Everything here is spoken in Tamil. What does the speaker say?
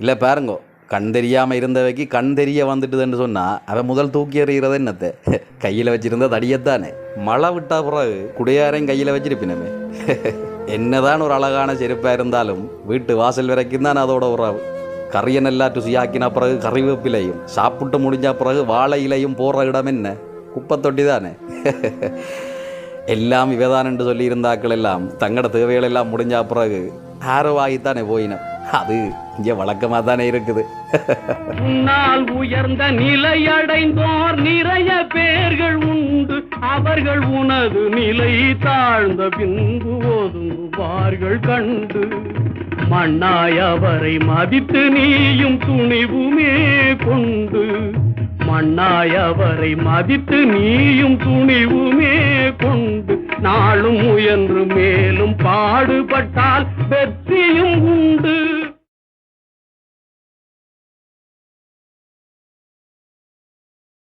இல்லை பாருங்கோ, கண் தெரியாமல் இருந்தவைக்கு கண் தெரிய வந்துட்டுதுன்னு சொன்னால் அவன் முதல் தூக்கி எறிகிறது என்னத்தை? கையில் வச்சிருந்த தடியத்தானே. மழை விட்டா பிறகு குடையாரையும் கையில் வச்சிருப்பினமே. என்னதான் ஒரு அழகான செருப்பாக இருந்தாலும் வீட்டு வாசல் வரைக்கும் தான் அதோட உறவு. கறியை நல்லா ருசியாக்கின பிறகு கறிவேப்பிலையும் சாப்பிட்டு முடிஞ்ச பிறகு வாழை இலையும் போடுற இடம் என்ன? குப்பை தொட்டி தானே. எல்லாம் இவதான் என்று சொல்லி இருந்தாக்கள் எல்லாம் தங்களோட தேவைகள் எல்லாம் முடிஞ்ச பிறகு ஆரோவாகித்தானே போயின. அது இங்கே வழக்கமாக தானே இருக்குது. உன்னால் உயர்ந்த நிலையடைந்தோர் நிறைய பேர்கள் உண்டு. அவர்கள் உனது நிலை தாழ்ந்த பின்பு ஒதுங்குவார்கள் கண்டு. மண்ணாய் அவரை மதித்து நீயும் துணிவுமே கொண்டு. மண்ணாய் அவரை மதித்து நீயும் துணிவுமே கொண்டு. நாளும் முயன்று மேலும் பாடுபட்டால் வெற்றியும் உண்டு.